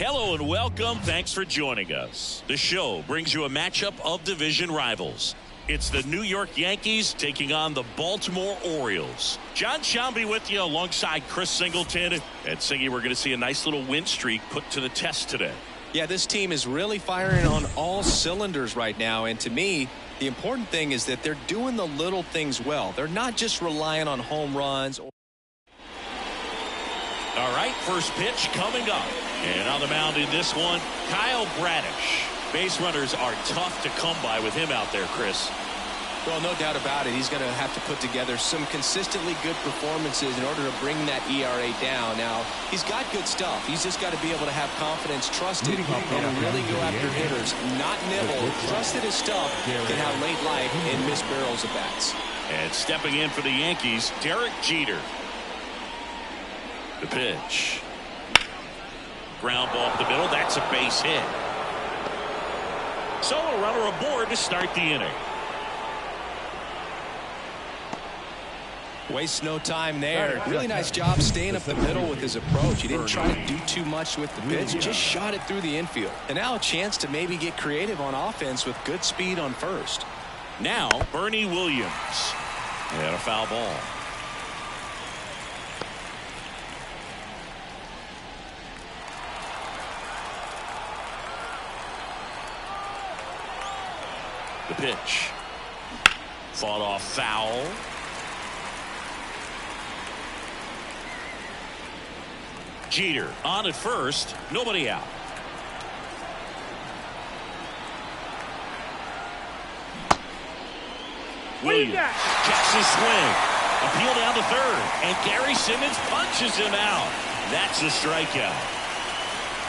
Hello and welcome. Thanks for joining us. The show brings you a matchup of division rivals. It's the New York Yankees taking on the Baltimore Orioles. John Shambi with you alongside Chris Singleton. And Singy, we're going to see a nice little win streak put to the test today. Yeah, this team is really firing on all cylinders right now. And to me, the important thing is that they're doing the little things well. They're not just relying on home runs. All right, first pitch coming up. And on the mound in this one, Kyle Bradish. Base runners are tough to come by with him out there, Chris. Well, no doubt about it. He's going to have to put together some consistently good performances in order to bring that ERA down. Now, he's got good stuff. He's just got to be able to have confidence, trust it, and really go after hitters. Not nibble. Trusted his stuff. Can have late life and miss barrels of bats. And stepping in for the Yankees, Derek Jeter. The pitch. Ground ball up the middle. That's a base hit. So a runner aboard to start the inning. Wastes no time there. Really nice job staying up the middle with his approach. He didn't try to do too much with the pitch. Just shot it through the infield. And now a chance to maybe get creative on offense with good speed on first. Now Bernie Williams. And a foul ball. The pitch. Fought off foul. Jeter on at first. Nobody out. Williams checks his swing. Appeal down to third. And Gary Simmons punches him out. That's a strikeout.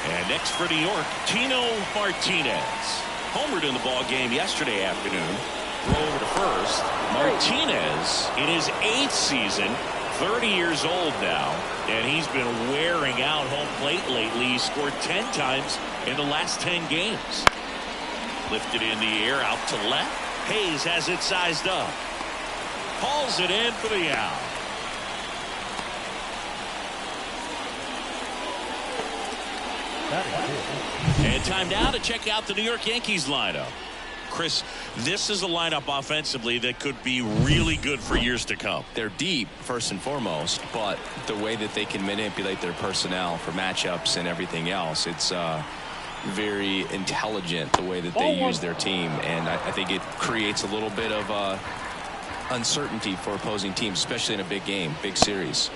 And next for New York, Tino Martinez. Homered in the ball game yesterday afternoon. Throw over to first. Martinez in his 8th season, 30 years old now, and he's been wearing out home plate lately. He scored 10 times in the last 10 games. Lifted in the air out to left. Hayes has it sized up. Hauls it in for the out. And time now to check out the New York Yankees lineup. Chris, this is a lineup offensively that could be really good for years to come. They're deep, first and foremost, but the way that they can manipulate their personnel for matchups and everything else, it's very intelligent the way that they use their team. And I think it creates a little bit of uncertainty for opposing teams, especially in a big game, big series.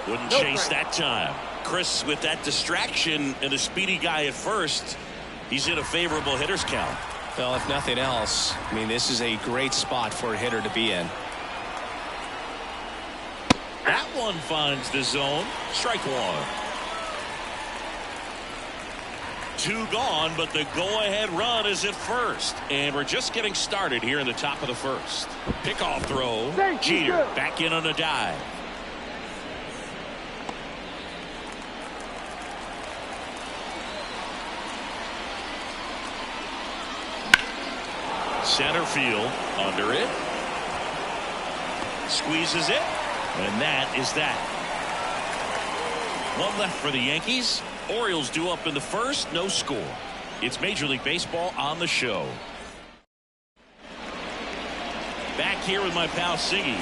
Wouldn't chase that time. Chris, with that distraction and a speedy guy at first, he's in a favorable hitter's count. Well, if nothing else, I mean, this is a great spot for a hitter to be in. That one finds the zone. Strike one. 2 gone, but the go-ahead run is at first. And we're just getting started here in the top of the first. Pickoff throw. Jeter back in on a dive. Center field under it. Squeezes it. And that is that. One left for the Yankees. Orioles due up in the first. No score. It's Major League Baseball on the show. Back here with my pal Singy.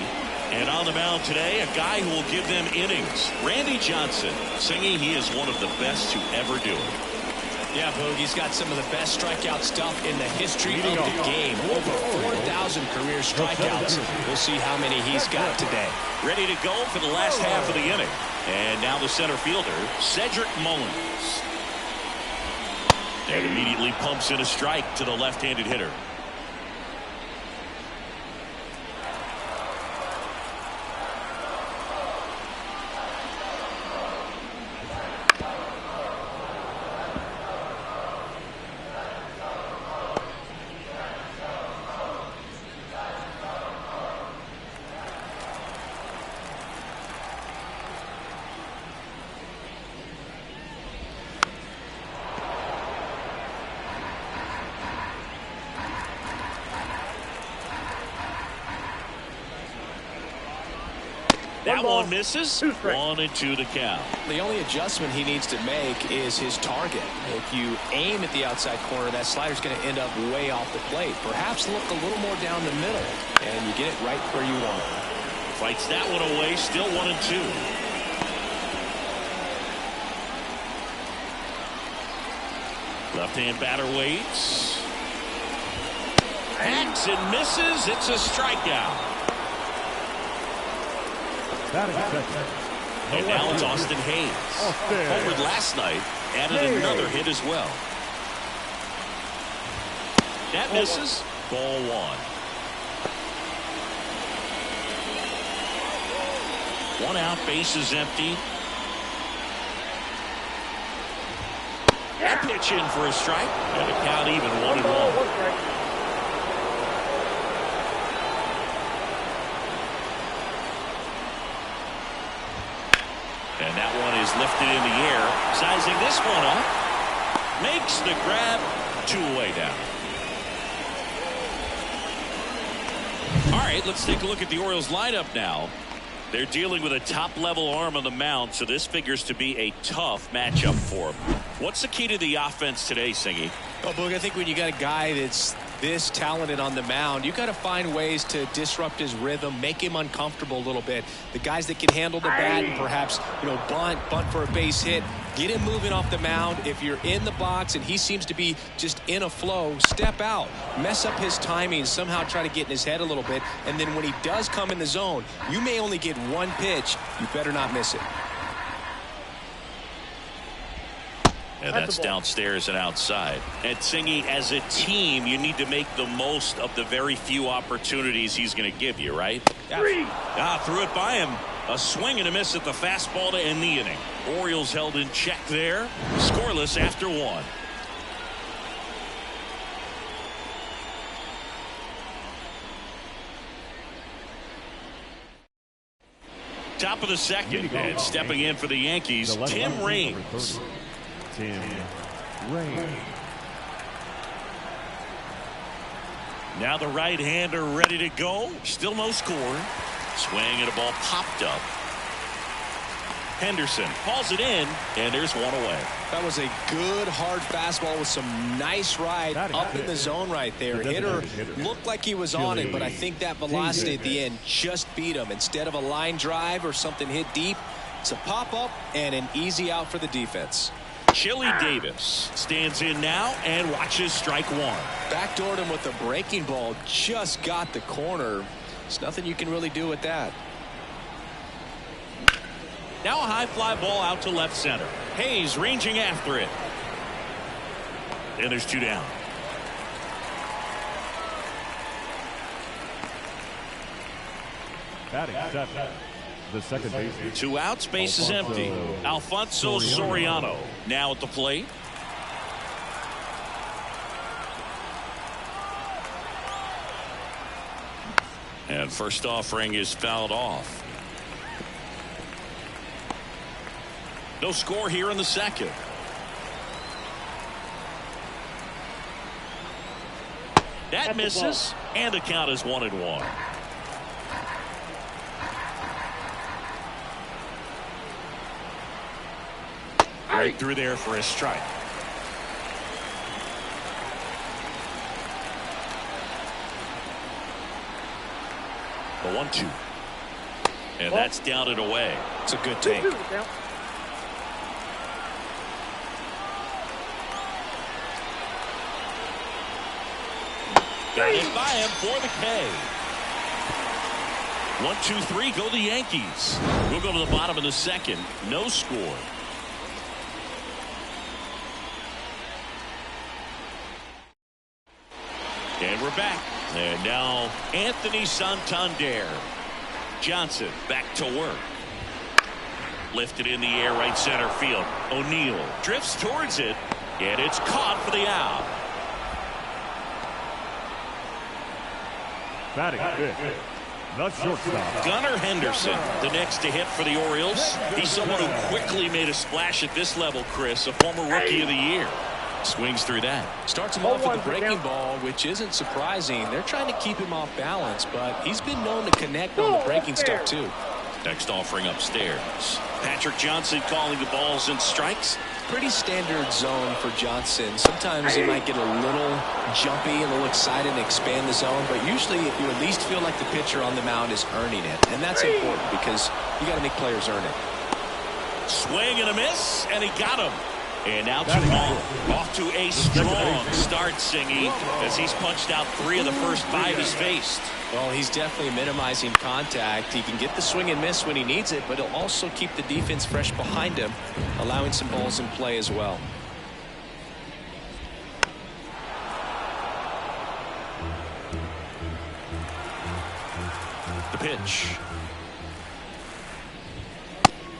And on the mound today, a guy who will give them innings. Randy Johnson. Singy, he is one of the best to ever do it. Yeah, Boog, he's got some of the best strikeout stuff in the history of the game. Over 4,000 career strikeouts. We'll see how many he's got today. Ready to go for the last half of the inning. And now the center fielder, Cedric Mullins. And immediately pumps in a strike to the left-handed hitter. That one misses. 1-2 the count. The only adjustment he needs to make is his target. If you aim at the outside corner, that slider's going to end up way off the plate. Perhaps look a little more down the middle, and you get it right where you want it. Fights that one away. Still 1-2. Left-hand batter waits. Hacks and misses. It's a strikeout. And now it's Austin Hayes. Homered last night. Added another hit as well. That misses. Ball 1. 1 out. Base is empty. That pitch in for a strike. And the count even 1-1. And that one is lifted in the air. Sizing this one up. Makes the grab. 2 away down. All right, let's take a look at the Orioles lineup now. They're dealing with a top-level arm on the mound, so this figures to be a tough matchup for them. What's the key to the offense today, Singy? Well, Boog, I think when you got a guy that's this talented on the mound, you got to find ways to disrupt his rhythm, make him uncomfortable a little bit. The guys that can handle the bat and perhaps, bunt for a base hit, get him moving off the mound. If you're in the box and he seems to be just in a flow, step out, mess up his timing, somehow try to get in his head a little bit. And then when he does come in the zone, you may only get one pitch. You better not miss it. And that's downstairs and outside. And Singy, as a team, you need to make the most of the very few opportunities he's going to give you, right? Threw it by him. A swing and a miss at the fastball to end the inning. Orioles held in check there. Scoreless after 1. Top of the second, and stepping in for the Yankees, Tim Raines. Now the right-hander ready to go. Still no score. Swing and a ball popped up. Henderson calls it in, and there's 1 away. That was a good hard fastball with some nice ride up in the zone right there. Hitter looked like he was on it, but I think that velocity at the end just beat him. Instead of a line drive or something hit deep, it's a pop-up and an easy out for the defense. Chili Davis stands in now and watches strike 1. Backdoored him with the breaking ball. Just got the corner. There's nothing you can really do with that. Now a high fly ball out to left center. Hayes ranging after it. And there's 2 down. Batting seventh, the second baseman. 2 outs, base is empty. Alfonso Soriano now at the plate. And first offering is fouled off. No score here in the second. That misses, and the count is 1-1. Right through there for a strike. The 1-2. And that's down and away. It's a good take. Got it by him for the K. 1, 2, 3 go the Yankees. We'll go to the bottom of the second. No score. And we're back. And now Anthony Santander. Johnson back to work. Lifted in the air right center field. O'Neill drifts towards it. And it's caught for the out. Batting fifth, the shortstop. Gunnar Henderson, the next to hit for the Orioles. He's someone who quickly made a splash at this level, Chris, a former Rookie of the Year. Swings through that. Starts him off with a breaking ball, which isn't surprising. They're trying to keep him off balance, but he's been known to connect on the breaking stuff, too. Next offering upstairs. Patrick Johnson calling the balls and strikes. Pretty standard zone for Johnson. Sometimes he might get a little jumpy, a little excited and expand the zone, but usually you at least feel like the pitcher on the mound is earning it, and that's important because you got to make players earn it. Swing and a miss, and he got him. And now 2-0. Off to a strong start, Singy, as he's punched out 3 of the first 5 he's faced. Well, he's definitely minimizing contact. He can get the swing and miss when he needs it, but he'll also keep the defense fresh behind him, allowing some balls in play as well. The pitch.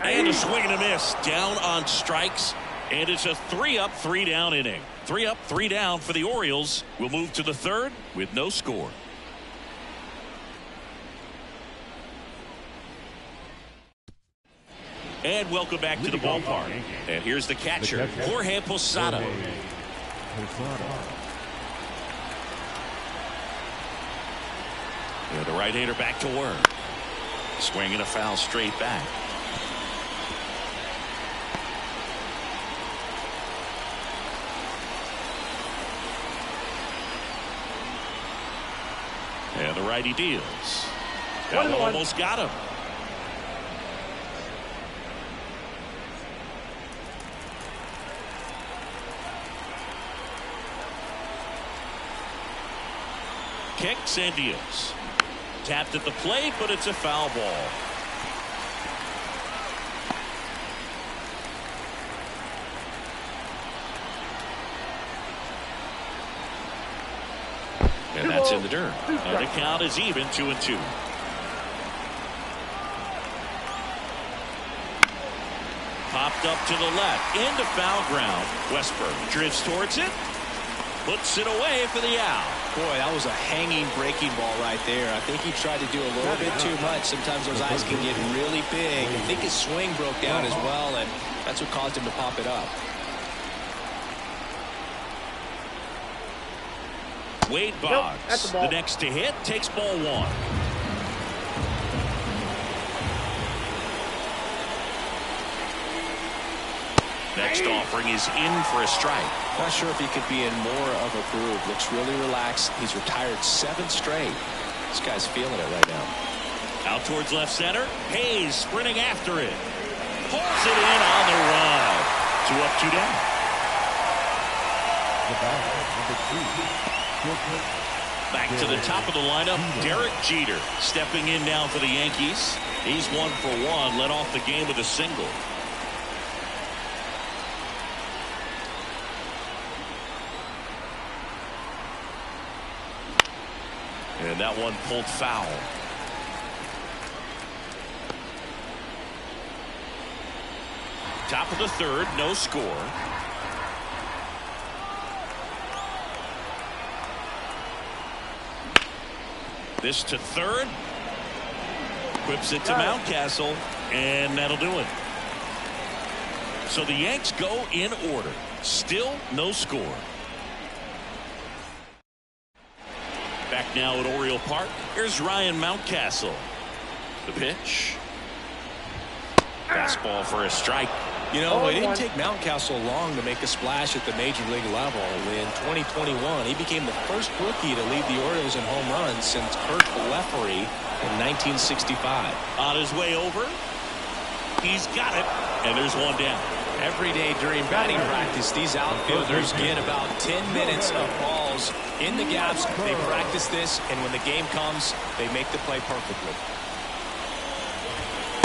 And a swing and a miss. Down on strikes. And it's a 3-up, 3-down inning. 3 up, 3 down for the Orioles. We'll move to the third with no score. And welcome back to the ballpark. And here's the catcher, Jorge Posada. And the right-hander back to work. Swing and a foul straight back. And the righty deals. That one almost got him. Kicks and deals. Tapped at the plate, but it's a foul ball. And that's in the dirt. And the count is even, 2-2. Popped up to the left, into foul ground. Westburg drifts towards it, puts it away for the out. Boy, that was a hanging breaking ball right there. I think he tried to do a little bit too much. Sometimes those eyes can get really big. I think his swing broke down as well, and that's what caused him to pop it up. Wade Boggs, the next to hit, takes ball 1. Next offering is in for a strike. Not sure if he could be in more of a groove. Looks really relaxed. He's retired 7 straight. This guy's feeling it right now. Out towards left center. Hayes sprinting after it. Pulls it in on the run. 2 up, 2 down. Back to the top of the lineup, Derek Jeter stepping in now for the Yankees. He's 1 for 1, led off the game with a single. And that one pulled foul. Top of the third, no score. This to third. Whips it to Mountcastle, and that'll do it. So the Yanks go in order. Still no score. Back now at Oriole Park. Here's Ryan Mountcastle. The pitch. Fastball for a strike. You know, it didn't take Mountcastle long to make a splash at the major league level. In 2021, he became the first rookie to lead the Orioles in home runs since Kurt Leffery in 1965. On his way over. He's got it. And there's one down. Every day during batting practice, these outfielders get about 10 minutes of balls in the gaps. They practice this, and when the game comes, they make the play perfectly.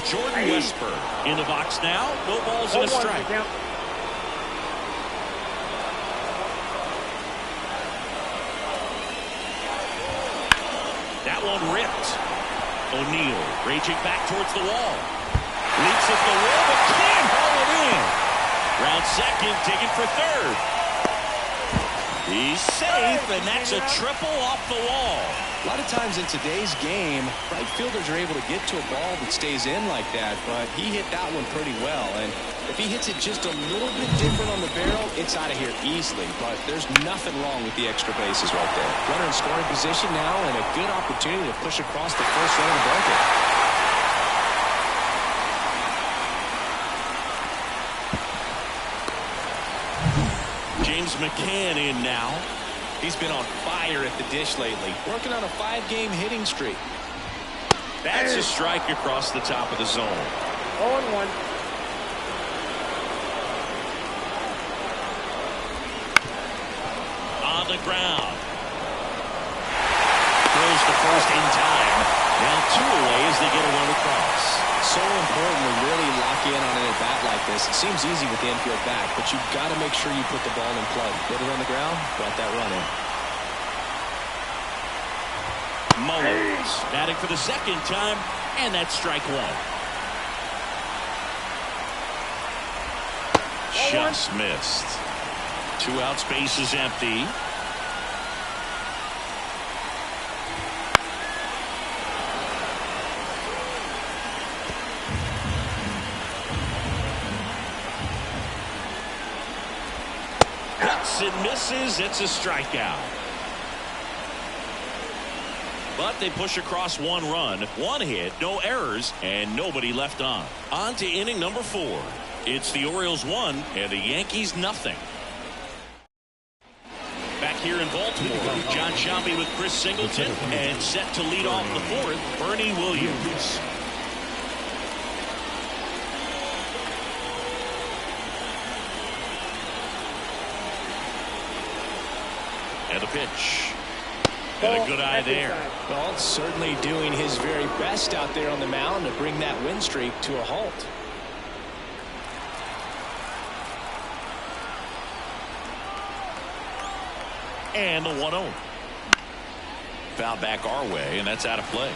Jordan Westburg in the box now. No balls and a strike. That one ripped. O'Neill raging back towards the wall. Leaps at the wall, but can't haul it in. Round second, digging for third. He's safe, and that's a triple off the wall. A lot of times in today's game, right fielders are able to get to a ball that stays in like that, but he hit that one pretty well. And if he hits it just a little bit different on the barrel, it's out of here easily. But there's nothing wrong with the extra bases right there. Runner in scoring position now, and a good opportunity to push across the first run of the blanket. McCann in now. He's been on fire at the dish lately, working on a 5-game hitting streak. That's a strike across the top of the zone. 0-1. On the ground. Throws to first in time. Now 2 away as they get a run across. So important to really lock in on an at-bat like this. It seems easy with the infield back, but you've got to make sure you put the ball in play. Put it on the ground, brought that run in. Mullins batting for the second time, and that's strike 1. Just missed. 2 outs, base is empty. Hits and misses. It's a strikeout. But they push across 1 run, 1 hit, no errors, and nobody left on. On to inning number 4. It's the Orioles 1 and the Yankees nothing. Back here in Baltimore, John Sciambi with Chris Singleton, and set to lead off the 4th, Bernie Williams. And the pitch. And a good eye there. Well, certainly doing his very best out there on the mound to bring that win streak to a halt. And the 1-0. Foul back our way, and that's out of play.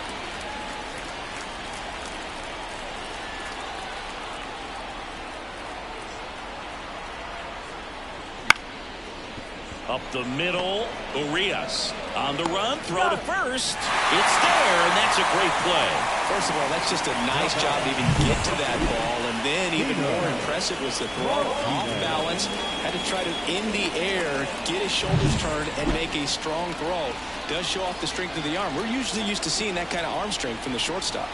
Up the middle, Urias on the run, throw to first. It's there, and that's a great play. First of all, that's just a nice job to even get to that ball, and then even more impressive was the throw off balance. Had to try to, in the air, get his shoulders turned and make a strong throw. Does show off the strength of the arm. We're usually used to seeing that kind of arm strength from the shortstop.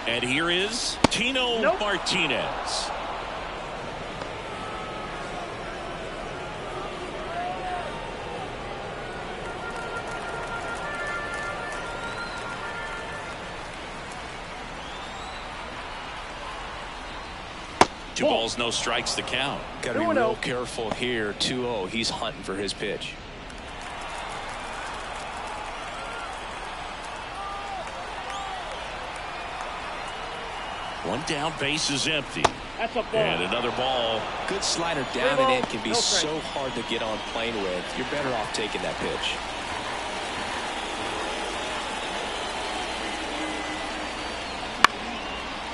And here is Tino Martinez. Two balls, no strikes to count. Got to be real careful here. 2-0. He's hunting for his pitch. One down, base is empty. That's a ball. And another ball. Good slider down and in can be so hard to get on plane with. You're better off taking that pitch.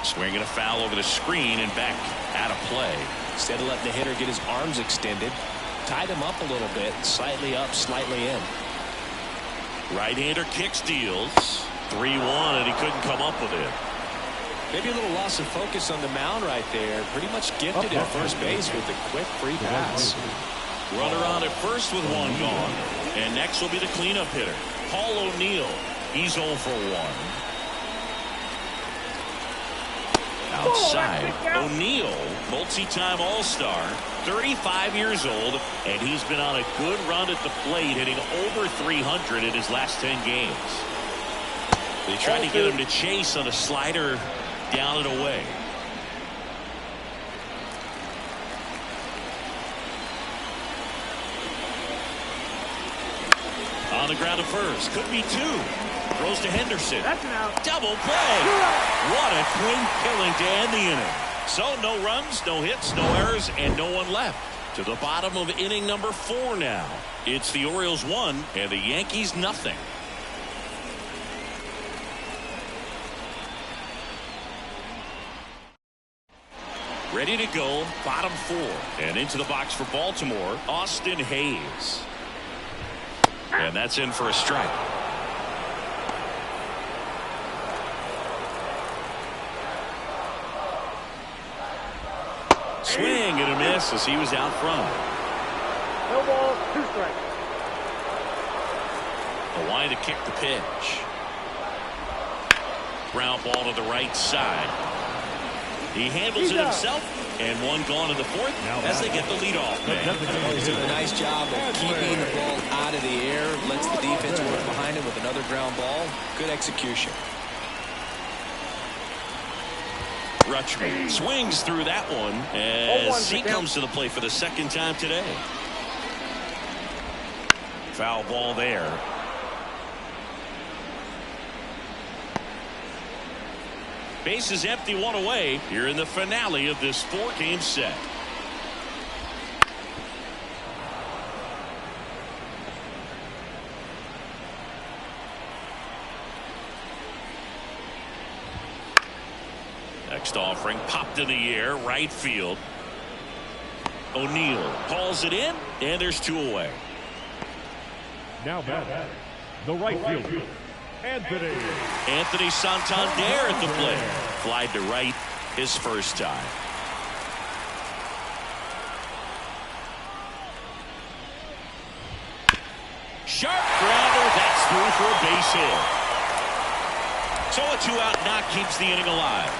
Swinging a foul over the screen and back out of play. Instead of letting the hitter get his arms extended, tied him up a little bit, slightly up, slightly in. Right-hander kick steals. 3-1, and he couldn't come up with it. Maybe a little loss of focus on the mound right there. Pretty much gifted at first base with a quick free pass. Runner on at first with 1 gone. And next will be the cleanup hitter, Paul O'Neill. He's 0 for 1. Outside, O'Neill, multi-time All-Star, 35 years old, and he's been on a good run at the plate, hitting over 300 in his last 10 games. They tried to get him to chase on a slider down and away. On the ground to first, could be 2. Throws to Henderson. That's an out. Double play. What a twin killing to end the inning. So no runs, no hits, no errors, and no one left. To the bottom of inning number 4 now. It's the Orioles 1 and the Yankees nothing. Ready to go, bottom 4. And into the box for Baltimore, Austin Hayes. And that's in for a strike. Swing and a miss as he was out front. No balls, 2 strikes. A line to kick the pitch. Ground ball to the right side. He handles it himself And one gone in the fourth as they get the leadoff man. He's doing a nice job of keeping the ball out of the air. Lets the defense work behind him with another ground ball. Good execution. Rutschman swings through that one as he comes to the plate for the second time today. Foul ball there. Base is empty, one away here in the finale of this 4-game set. Next offering popped in the air, right field. O'Neill calls it in, and there's 2 away. Now back, the right fielder, Anthony Santander at the plate. Flied to right his first time. Sharp grounder, that's through for a base hit. So a 2-out knock keeps the inning alive.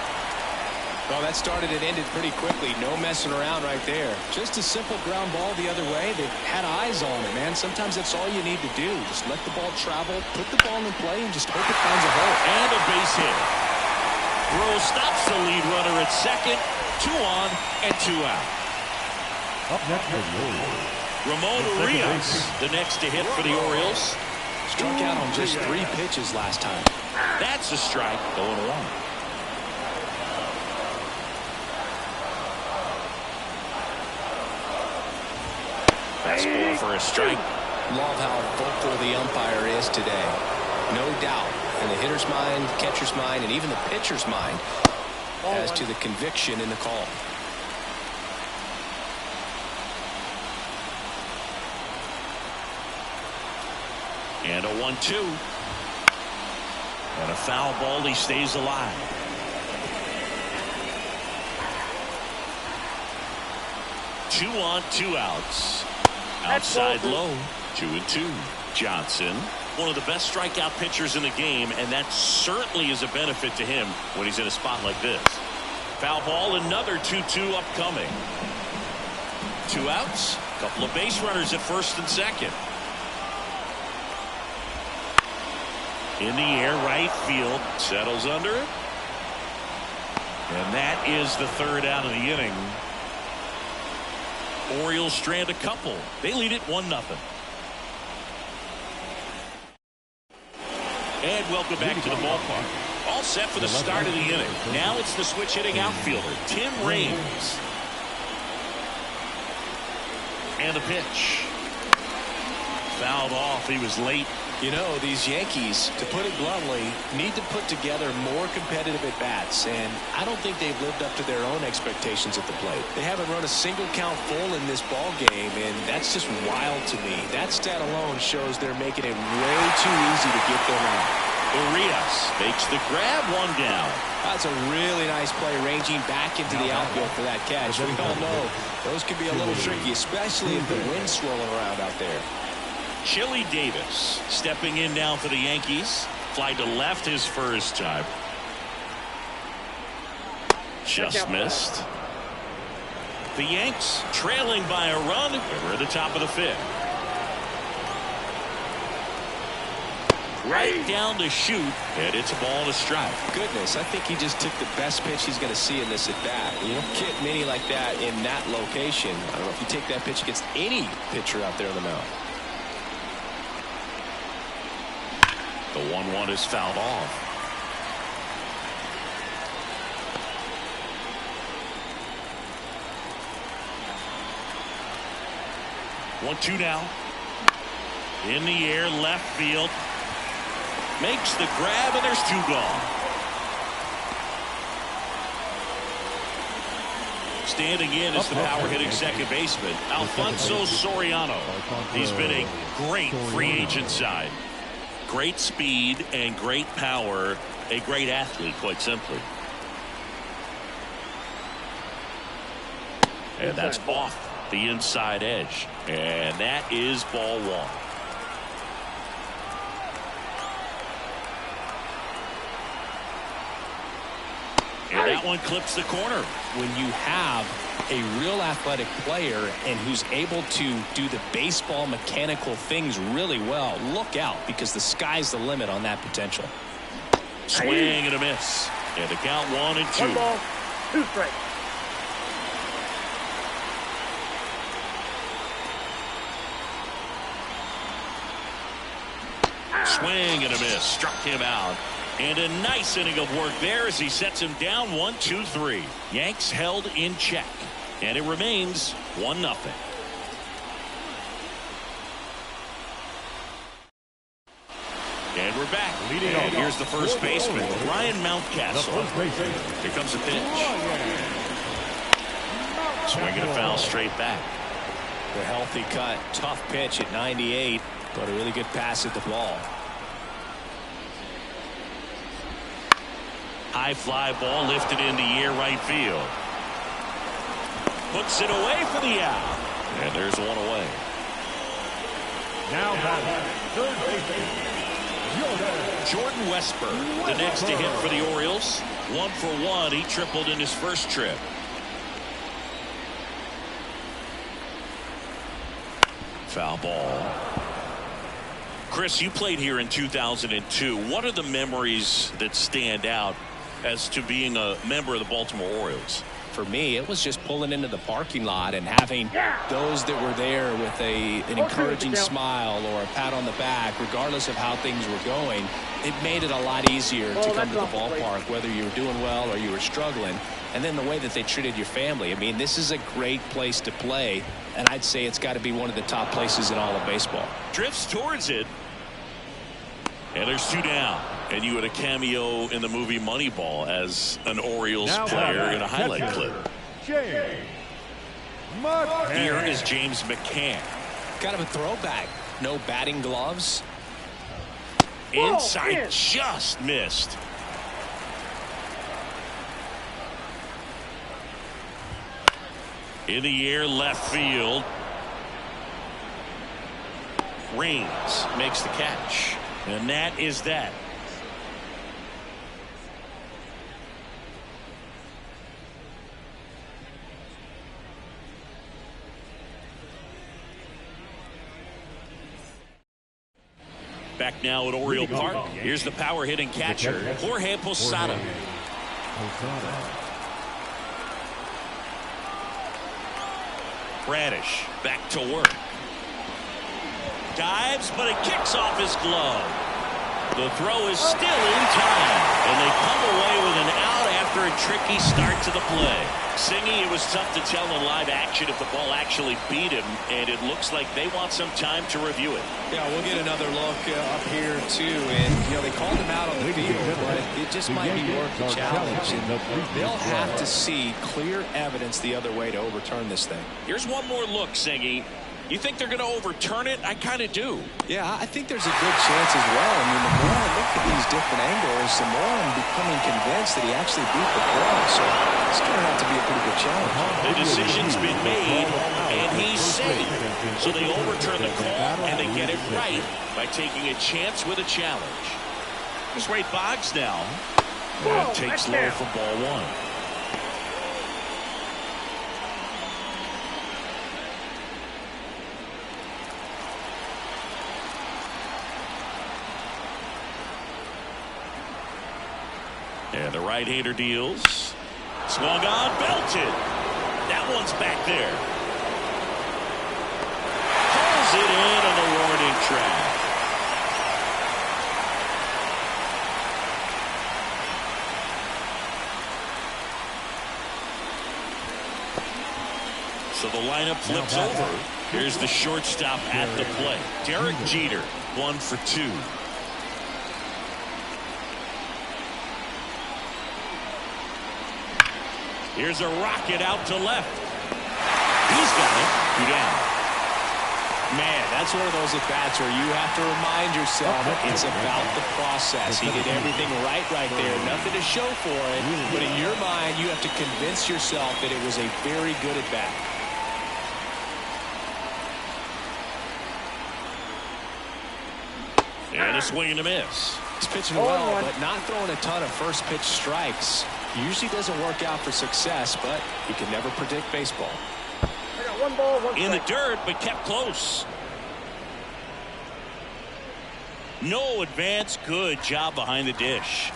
Well, that started and ended pretty quickly. No messing around right there. Just a simple ground ball the other way. They had eyes on it, man. Sometimes that's all you need to do. Just let the ball travel, put the ball in play, and just hope it finds a hole. And a base hit. Breaux stops the lead runner at second. 2 on and 2 out. Up next for the Orioles, Ramon Urias, the next to hit for the Orioles. Struck out on just 3 pitches last time. That's a strike, 0-1. Fastball for a strike. Love how vocal the umpire is today. No doubt in the hitter's mind, catcher's mind, and even the pitcher's mind as to the conviction in the call. And a 1-2. And a foul ball. He stays alive. Two on, 2 outs. Outside low, 2-2. Johnson, one of the best strikeout pitchers in the game, and that certainly is a benefit to him when he's in a spot like this. Foul ball, another 2-2 upcoming. 2 outs, a couple of base runners at first and second. In the air, right field, settles under it. And that is the 3rd out of the inning. Orioles strand a couple. They lead it 1-0. And welcome back to the ballpark. All set for the start of the inning. Now it's the switch hitting outfielder, Tim Raines. And the pitch. Fouled off. He was late. You know, these Yankees, to put it bluntly, need to put together more competitive at-bats, and I don't think they've lived up to their own expectations at the plate. They haven't run a single count full in this ball game, and that's just wild to me. That stat alone shows they're making it way too easy to get them out. Urias makes the grab, 1 down. That's a really nice play, ranging back into the outfield for that catch. We all know those can be a little tricky, especially if the wind's swirling around out there. Chili Davis stepping in now for the Yankees. Fly to left his first time. Just missed. The Yanks trailing by a run. We're at the top of the 5th. Right down to shoot, and it's a ball and a strike. Goodness, I think he just took the best pitch he's going to see in this at bat. You don't get many like that in that location. I don't know if you take that pitch against any pitcher out there on the mound. The 1-1 is fouled off. One, 2 now. In the air, left field. Makes the grab, and there's 2 gone. Standing in is the power-hitting second baseman, Alfonso Soriano. He's been a great free agent side. Great speed and great power. A great athlete, quite simply. And that's off the inside edge. And that is ball 1. And that one clips the corner. When you have a real athletic player and who's able to do the baseball mechanical things really well, look out, because the sky's the limit on that potential. Swing and a miss. And the count 1-2. 1 ball, 2 strikes. Swing and a miss. Struck him out. And a nice inning of work there as he sets him down 1-2-3. Yanks held in check. And it remains 1-0. And we're back. And here's the first baseman, Ryan Mountcastle. Here comes the pitch. Swing and a foul straight back. The healthy cut. Tough pitch at 98, but a really good pass at the ball. High fly ball lifted into the air right field. Puts it away for the out. And there's one away. Now batting, third baseman, Jordan Westburg, the next to hit for the Orioles. 1 for 1. He tripled in his first trip. Foul ball. Chris, you played here in 2002. What are the memories that stand out as to being a member of the Baltimore Orioles? For me, it was just pulling into the parking lot and having those that were there with an encouraging smile or a pat on the back, regardless of how things were going. It made it a lot easier to come to the ballpark, whether you were doing well or you were struggling. And then the way that they treated your family. I mean, this is a great place to play, and I'd say it's got to be one of the top places in all of baseball. Drifts towards it. And there's 2 down. And you had a cameo in the movie Moneyball as an Orioles player in a highlight clip. Here is James McCann. Kind of a throwback. No batting gloves. Inside, just missed. In the air, left field. Reigns makes the catch. And that is that. Back now at Oriole Park. Here's the power hitting catcher, Jorge Posada. Bradish back to work. Dives, but it kicks off his glove. The throw is still in time, and they come away with an out after a tricky start to the play. Singy, it was tough to tell in live action if the ball actually beat him, and it looks like they want some time to review it. Yeah, we'll get another look up here, too. And, you know, they called him out on the field, but it just might be worth the challenge. And they'll have to see clear evidence the other way to overturn this thing. Here's one more look, Singy. You think they're going to overturn it? I kind of do. Yeah, I think there's a good chance as well. I mean, the more I look at these different angles, the more I'm becoming convinced that he actually beat the throw. So it's turning out to be a pretty good challenge. The decision's been made, and he's safe. So they overturn the call, and they get it right by taking a chance with a challenge. Here's Ray Boggs now. And takes low for ball 1. And the right-hander deals. Swung on, belted. That one's back there. Pulls it in on the warning track. So the lineup flips over. Here's the shortstop at the plate. Derek Jeter, 1 for 2. Here's a rocket out to left. He's got it. 2 down. Man, that's one of those at-bats where you have to remind yourself it's about the process. He did everything right there. Nothing to show for it. But in your mind, you have to convince yourself that it was a very good at-bat. And a swing and a miss. He's pitching well, but not throwing a ton of first-pitch strikes. Usually doesn't work out for success, but you can never predict baseball. I got 1 ball, 1 strike. In the dirt, but kept close. No advance. Good job behind the dish.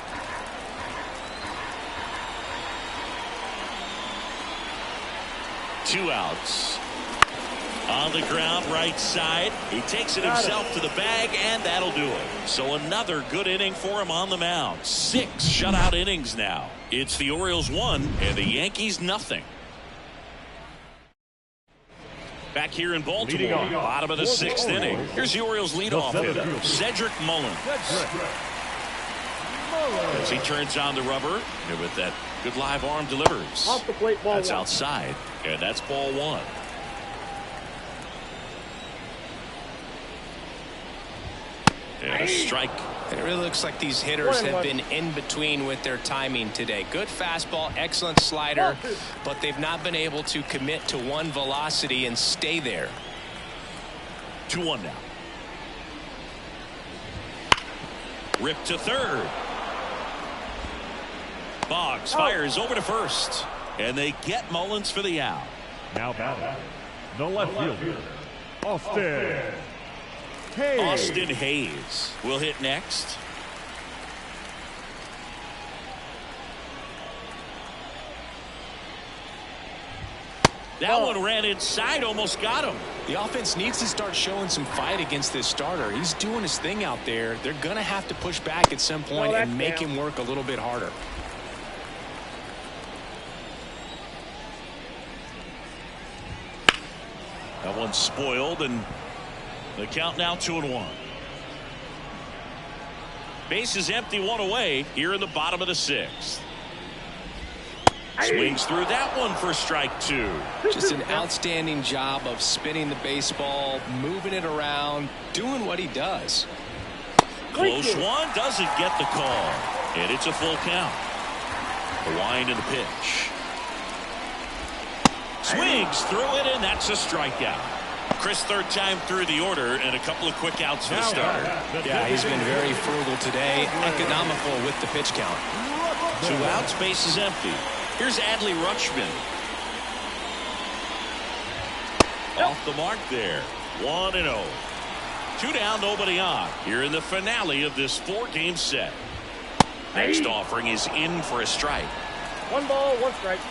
Two outs. On the ground, right side. He takes it himself to the bag, and that'll do it. So another good inning for him on the mound. 6 shutout innings now. It's the Orioles 1 and the Yankees nothing. Back here in Baltimore, bottom of the 6th inning. Here's the Orioles leadoff hitter, Cedric Mullins. As he turns on the rubber, and with that good live arm delivers. Off the plate, ball That's 1. outside, and that's ball 1. And a strike. It really looks like these hitters have been in between with their timing today. Good fastball, excellent slider, but they've not been able to commit to one velocity and stay there. 2-1 now. Ripped to third. Boggs fires over to first, and they get Mullins for the out. Now batting, the left fielder, Austin Hayes will hit next. That one ran inside, almost got him. The offense needs to start showing some fight against this starter. He's doing his thing out there. They're going to have to push back at some point and make him work a little bit harder. That one's spoiled, and the count now 2-1. Base is empty, 1 away here in the bottom of the 6th. Swings through that one for strike 2. Just an outstanding job of spinning the baseball, moving it around, doing what he does. Close one, doesn't get the call, and it's a full count. The wind and the pitch. Swings through it, and that's a strikeout. Chris, third time through the order, and a couple of quick outs for the starter. Yeah, he's been very frugal today, economical with the pitch count. 2 outs, base is empty. Here's Adley Rutschman. Off the mark there. 1-0. 2 down, nobody on. Here in the finale of this 4-game set. Next offering is in for a strike. 1 ball, 1 strike.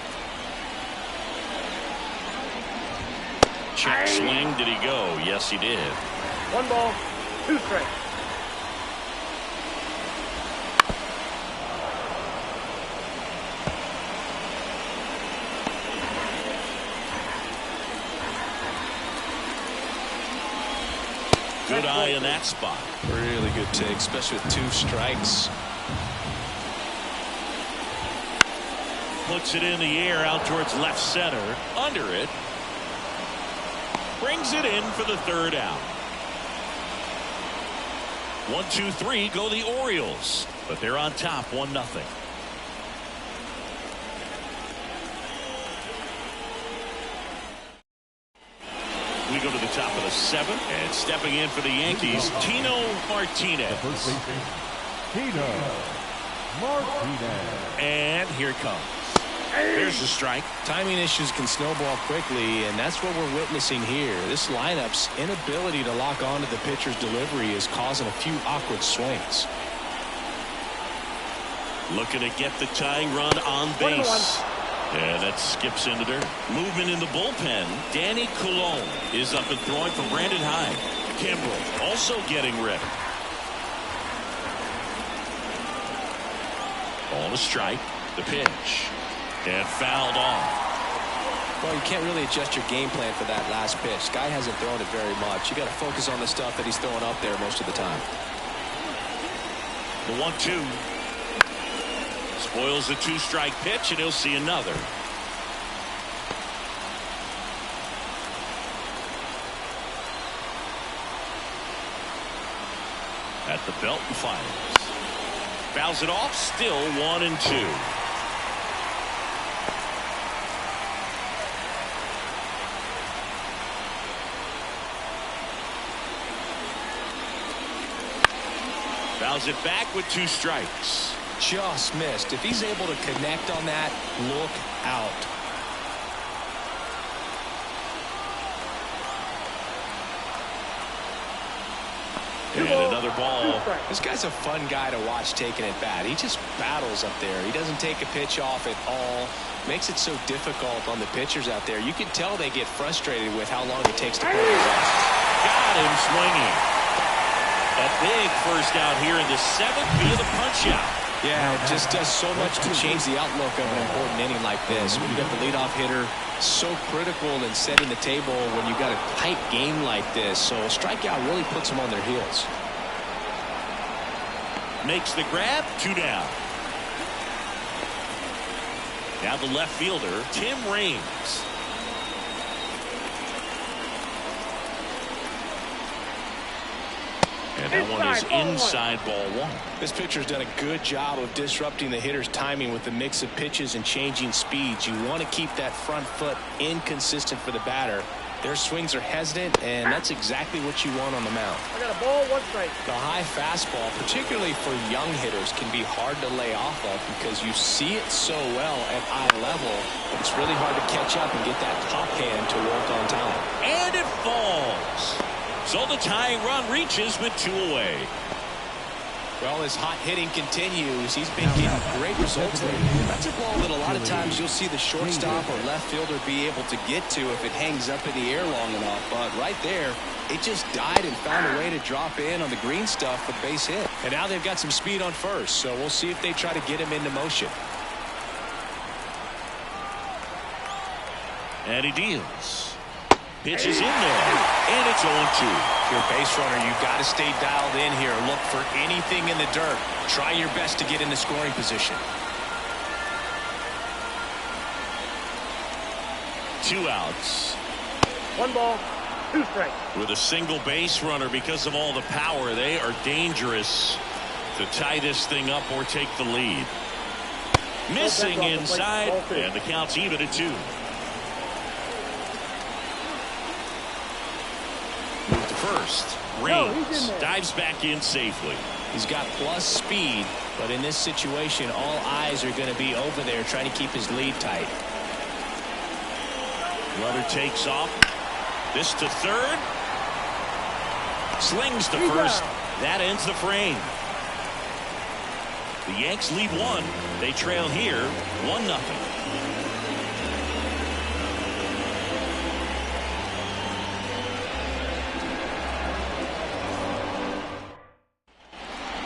Check swing. Did he go? Yes, he did. 1 ball, 2 strikes. Good eye in that spot. Really good take, especially with 2 strikes. Puts it in the air out towards left center. Under it. Brings it in for the 3rd out. 1, 2, 3 go the Orioles, but they're on top 1-0. We go to the top of the 7th, and stepping in for the Yankees, Tino Martinez. first baseman, Tino Martinez. And here it comes. There's the strike. Timing issues can snowball quickly, and that's what we're witnessing here. This lineup's inability to lock onto the pitcher's delivery is causing a few awkward swings. Looking to get the tying run on base. And that skips into dirt. Movement in the bullpen. Danny Coulombe is up and throwing for Brandon Hyde. Kimbrel also getting ready. Ball to strike. The pitch. And fouled off. Well, you can't really adjust your game plan for that last pitch. Guy hasn't thrown it very much. You got to focus on the stuff that he's throwing up there most of the time. The 1-2. Spoils the 2-strike pitch, and he'll see another. At the belt and fires. Fouls it off, still 1-2. Fouls it back with 2 strikes. just missed. If he's able to connect on that, look out. And another ball. This guy's a fun guy to watch taking at bat. He just battles up there. He doesn't take a pitch off at all. Makes it so difficult on the pitchers out there. You can tell they get frustrated with how long it takes to put it away. Got him swinging. A big first out here in the 7th via the punch out. Yeah, it just does so much to change the outlook of an important inning like this. When you got the leadoff hitter, so critical in setting the table when you got a tight game like this. So a strikeout really puts them on their heels. Makes the grab, 2 down. Now the left fielder, Tim Raines. And that one is inside ball 1. This pitcher's done a good job of disrupting the hitter's timing with the mix of pitches and changing speeds. You want to keep that front foot inconsistent for the batter. Their swings are hesitant, and that's exactly what you want on the mound. I got a ball, 1 strike. The high fastball, particularly for young hitters, can be hard to lay off of because you see it so well at eye level. It's really hard to catch up and get that top hand to work on time. And it falls. So the tying run reaches with 2 away. Well, as hot hitting continues, he's been getting great results there. That's a ball that a lot of times you'll see the shortstop or left fielder be able to get to if it hangs up in the air long enough. But right there, it just died and found a way to drop in on the green stuff for the base hit. And now they've got some speed on first, so we'll see if they try to get him into motion. And he deals. Pitches in there, and it's 0-2. Your base runner, you've got to stay dialed in here. Look for anything in the dirt. Try your best to get in the scoring position. 2 outs. 1 ball, 2 strikes. With a single base runner, because of all the power, they are dangerous to tie this thing up or take the lead. Missing inside, and the count's even at 2. First, Raines dives back in safely. He's got plus speed, but in this situation, all eyes are going to be over there trying to keep his lead tight. Runner takes off. This to third. Slings to first. That ends the frame. The Yanks lead 1. They trail here 1-0.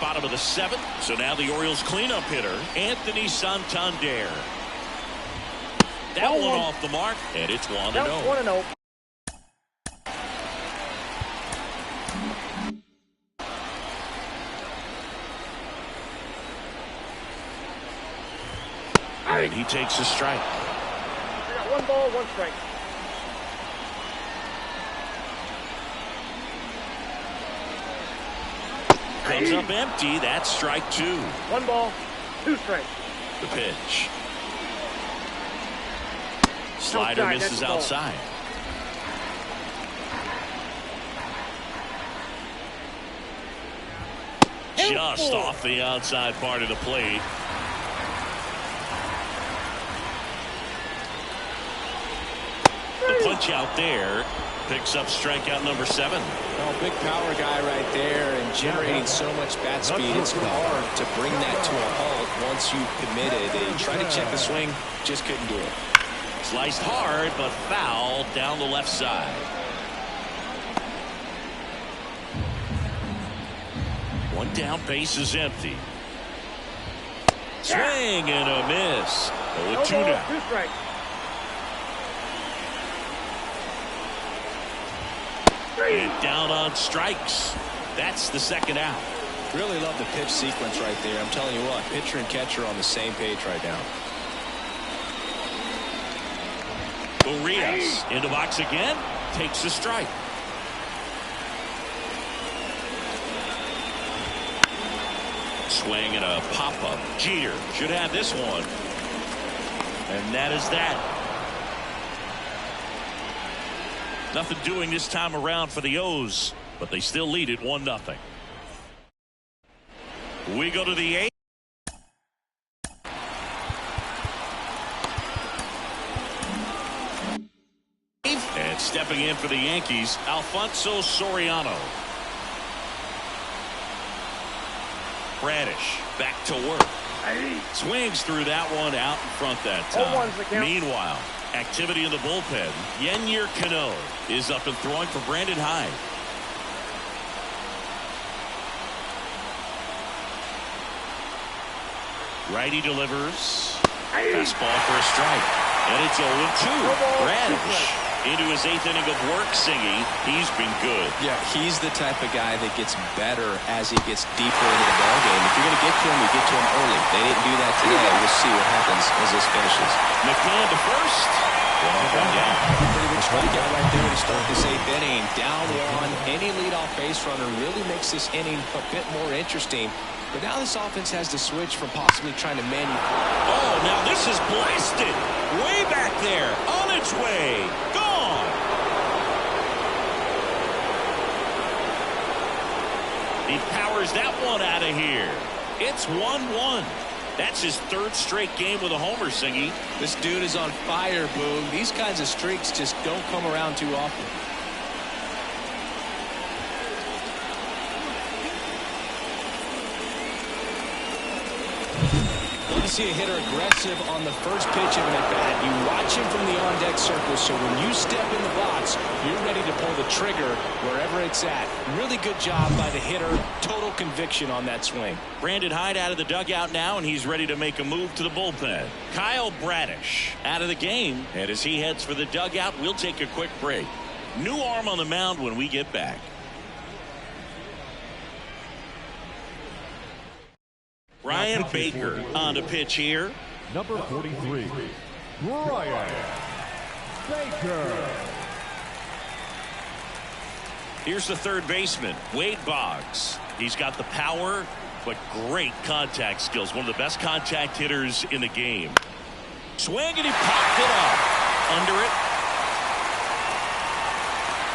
Bottom of the 7th. So now the Orioles cleanup hitter, Anthony Santander. That one off the mark, and it's 1-0. 1-0. And he takes a strike. I got 1 ball, 1 strike. Comes up empty. That's strike 2. 1 ball, 2 strikes. The pitch. Slider misses outside. Just off the outside part of the plate. The punch out there picks up strikeout number 7. Well, big power guy right there and generating so much bat speed. It's hard to bring that to a halt once you've committed. They tried to check the swing, just couldn't do it. Sliced hard, but foul down the left side. One down, base is empty. Swing and a miss. 0-2 now. 2 strikes. And down on strikes. That's the 2nd out. Really love the pitch sequence right there. I'm telling you what, pitcher and catcher on the same page right now. Urias into box again. Takes a strike. Swing and a pop-up. Jeter should have this one. And that is that. Nothing doing this time around for the O's, but they still lead it 1-0. We go to the 8th. in for the Yankees, Alfonso Soriano. Bradish back to work. Swings through that one out in front that time. Meanwhile, activity in the bullpen. Yennier Cano is up and throwing for Brandon Hyde. Righty delivers. Fastball for a strike. And it's 0-2. Bradish into his 8th inning of work singing. He's been good. Yeah, he's the type of guy that gets better as he gets deeper into the ballgame. If you're going to get to him, you get to him early. They didn't do that today. We'll see what happens as this finishes. McCann to first. Down. Pretty big strikeout right there to start this 8th inning. Down one. Any leadoff base runner really makes this inning a bit more interesting. But now this offense has to switch from possibly trying to Oh, now this is blasted. Way back there. On its way. Gone. He powers that one out of here. It's 1-1. That's his 3rd straight game with a homer, Singy. This dude is on fire, Boog. These kinds of streaks just don't come around too often. See a hitter aggressive on the first pitch of an at-bat. You watch him from the on-deck circle, so when you step in the box, you're ready to pull the trigger wherever it's at. Really good job by the hitter. Total conviction on that swing. Brandon Hyde out of the dugout now, and he's ready to make a move to the bullpen. Kyle Bradish out of the game, and as he heads for the dugout, we'll take a quick break. New arm on the mound when we get back. Ryan Baker on the pitch here. Number 43, Ryan Baker. Here's the third baseman, Wade Boggs. He's got the power, but great contact skills. One of the best contact hitters in the game. Swing, and he popped it off. Under it.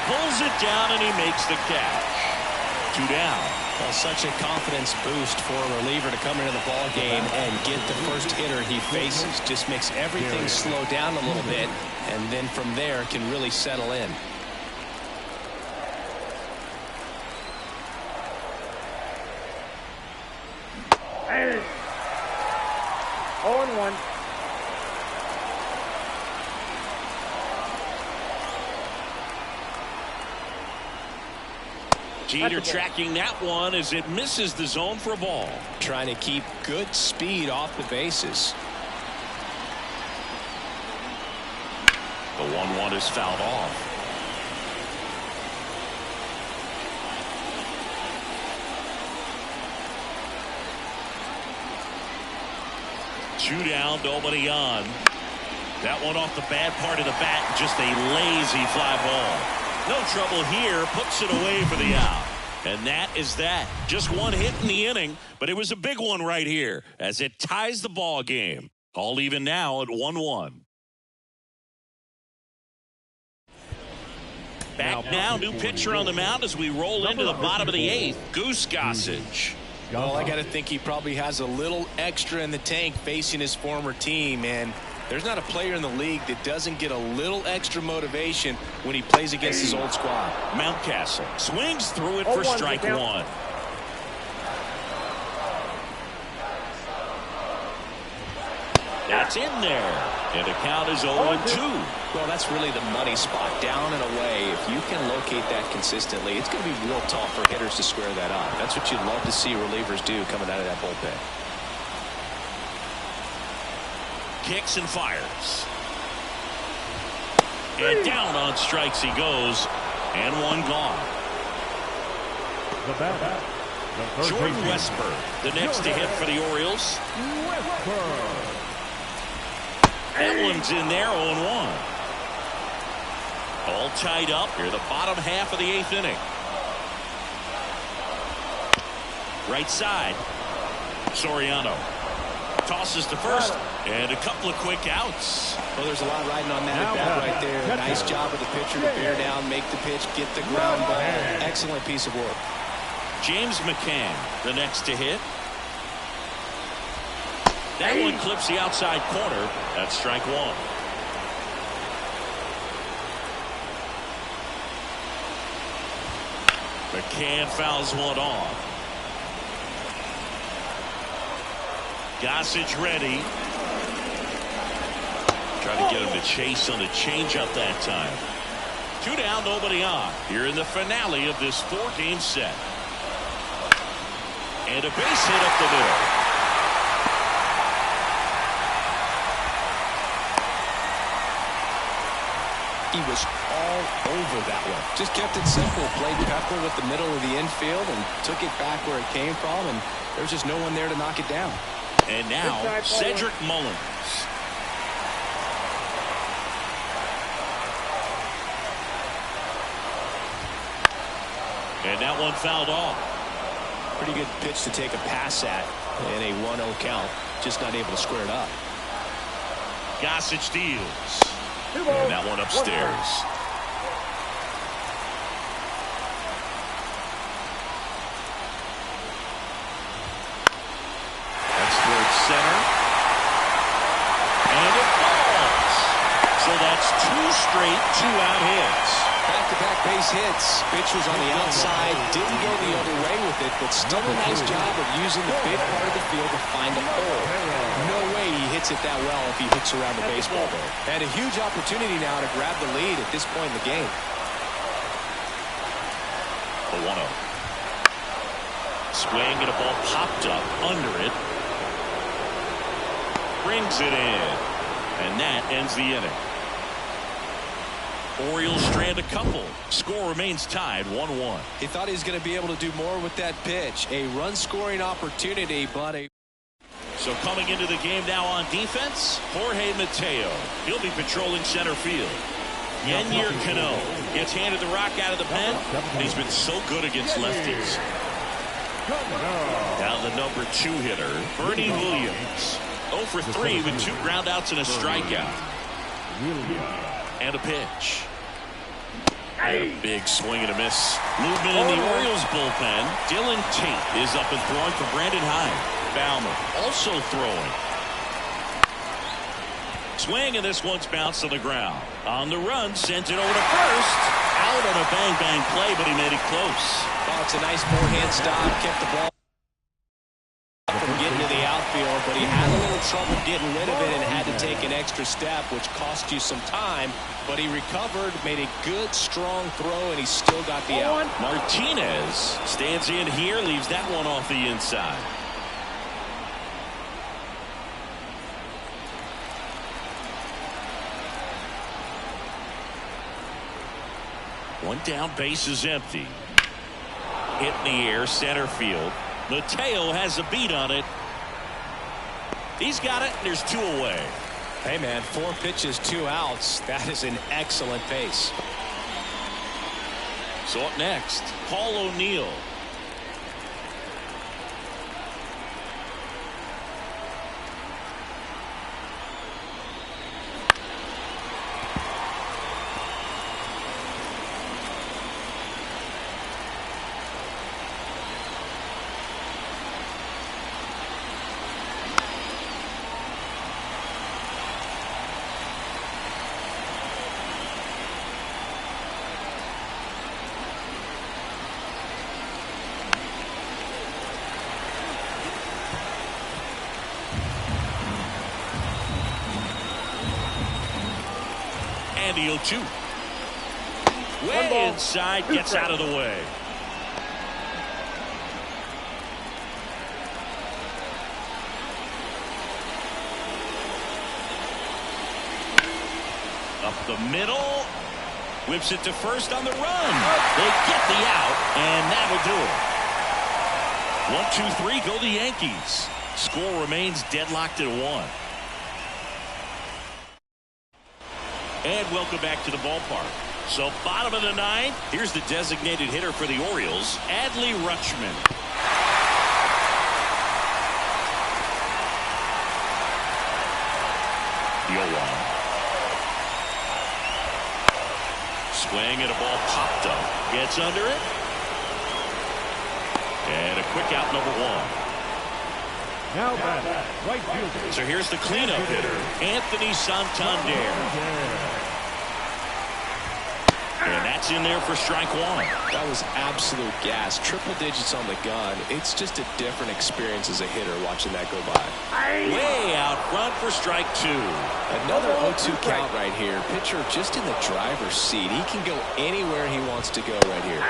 Pulls it down, and he makes the catch. 2 down. Well, such a confidence boost for a reliever to come into the ball game and get the first hitter he faces. Just makes everything slow down a little bit, and then from there can really settle in. Hey. 0-1. Jeter tracking that one as it misses the zone for a ball. Trying to keep good speed off the bases. The 1-1 is fouled off. Two down, nobody on. That one off the bad part of the bat, just a lazy fly ball. No trouble here, puts it away for the out. And that is that. Just one hit in the inning, but it was a big one right here as it ties the ball game. All even now at 1-1. Back now, new pitcher on the mound as we roll into the bottom of the 8th. Goose Gossage. Well, I got to think he probably has a little extra in the tank facing his former team, and there's not a player in the league that doesn't get a little extra motivation when he plays against his old squad. Mountcastle swings through it for strike 1. That's in there. And the count is 0-2. Well, that's really the money spot, down and away. If you can locate that consistently, it's going to be real tough for hitters to square that up. That's what you'd love to see relievers do coming out of that bullpen. Kicks and fires. And down on strikes he goes. And one gone. The batter, the third Jordan baseman, Westburg, the next to hit for the Orioles. Westburg. That one's in there, 0-1. All tied up here, the bottom half of the 8th inning. Right side. Soriano tosses to first, and a couple of quick outs. Well, there's a lot riding on that at bat right there. Nice job of the pitcher to bear down, make the pitch, get the ground ball. Excellent piece of work. James McCann, the next to hit. That one clips the outside corner. That's strike 1. McCann fouls one off. Gossage ready. Trying to get him to chase on the changeup that time. 2 down, nobody on. Here in the finale of this 4-game set. And a base hit up the middle. He was all over that one. Just kept it simple. Played pepper with the middle of the infield and took it back where it came from, and there's just no one there to knock it down. And now Cedric Mullins. And that one fouled off. Pretty good pitch to take a pass at in a 1-0 count. Just not able to square it up. Gossage deals. And that one upstairs. That's towards center. And it falls. So that's 2 straight 2-out hits. Back-to-back base hits. Pitch was on the outside. Didn't go the other way with it, but still a nice job of using the big part of the field to find the hole. No way he hits it that well if he hooks around the baseball there. And a huge opportunity now to grab the lead at this point in the game. The 1-0. Swing and a ball popped up under it. Brings it in. And that ends the inning. Orioles strand a couple. Score remains tied 1-1. He thought he was going to be able to do more with that pitch. A run-scoring opportunity, but So coming into the game now on defense, Jorge Mateo. He'll be patrolling center field. Yennier Cano gets handed the rock out of the pen, and he's been so good against lefties. Now the number 2 hitter, Bernie Williams. 0 for 3 with 2 groundouts and a strikeout. And a pitch. And a big swing and a miss. Movement in the Orioles bullpen. Dylan Tate is up and throwing for Brandon Hyde. Baumer also throwing. Swing, and this one's bounced to the ground. On the run, sent it over to first. Out on a bang-bang play, but he made it close. Oh, it's a nice forehand stop. Kept the ball from getting to the outfield, but he had a little trouble getting rid of it and had to take an extra step, which cost you some time. But he recovered, made a good, strong throw, and he still got the out. Martinez stands in here, leaves that one off the inside. One down, base is empty. Hit in the air, center field. Mateo has a beat on it. He's got it. There's 2 away. Hey, man, 4 pitches, 2 outs. That is an excellent pace. So up next, Paul O'Neill. The 0-2. Way inside, gets out of the way. Up the middle. Whips it to first on the run. They get the out, and that'll do it. 1, 2, 3, go the Yankees. Score remains deadlocked at 1. And welcome back to the ballpark. So bottom of the 9th, here's the designated hitter for the Orioles, Adley Rutschman. Yoan. Swing and a ball popped up. Gets under it. And a quick out, number 1. Now back, right fielder. So here's the cleanup hitter, Anthony Santander. And That's in there for strike one. That was absolute gas. Triple digits on the gun. It's just a different experience as a hitter watching that go by. Way out front for strike two. Another 0-2 count right here. Pitcher just in the driver's seat. He can go anywhere he wants to go right here.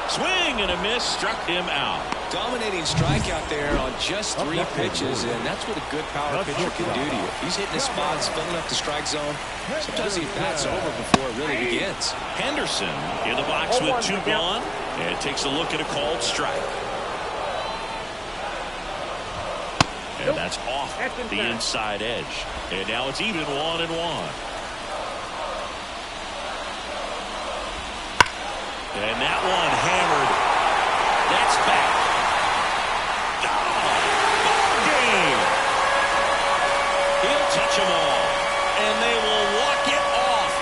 Swing and a miss, struck him out. Dominating strikeout there on just 3 pitches, and that's what a good power pitcher can do to you. He's hitting his spots, filling up the strike zone. Sometimes he bats over before it really begins. Henderson in the box with 2 gone, and takes a look at a called strike. And that's off the inside edge. And now it's even 1-1. And that one hammered. That's back. Ball game. He'll touch them all. And they will walk it off.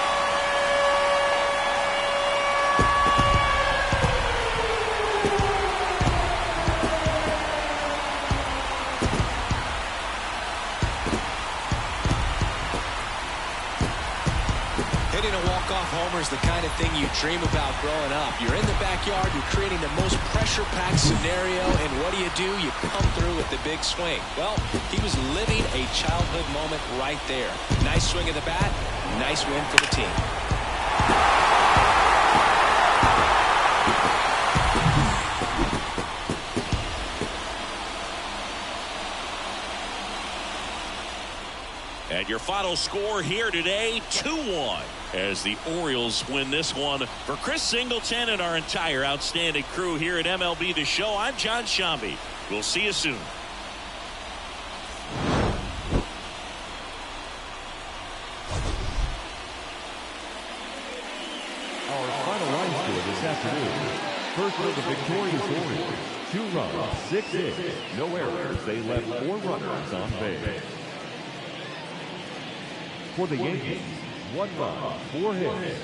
Hitting a walk-off homer is the kind of thing you dream about growing up. You're in the backyard, you're creating the most pressure-packed scenario, and what do? You come through with the big swing. Well, he was living a childhood moment right there. Nice swing of the bat, nice win for the team. And your final score here today, 2-1. As the Orioles win this one. For Chris Singleton and our entire outstanding crew here at MLB The Show, I'm John Shambi. We'll see you soon. Our final line score this afternoon. First for the victorious Orioles. 2 runs, 6 hits, no errors. They left 4 runners on base. For the Yankees, 1 run, 4 hits.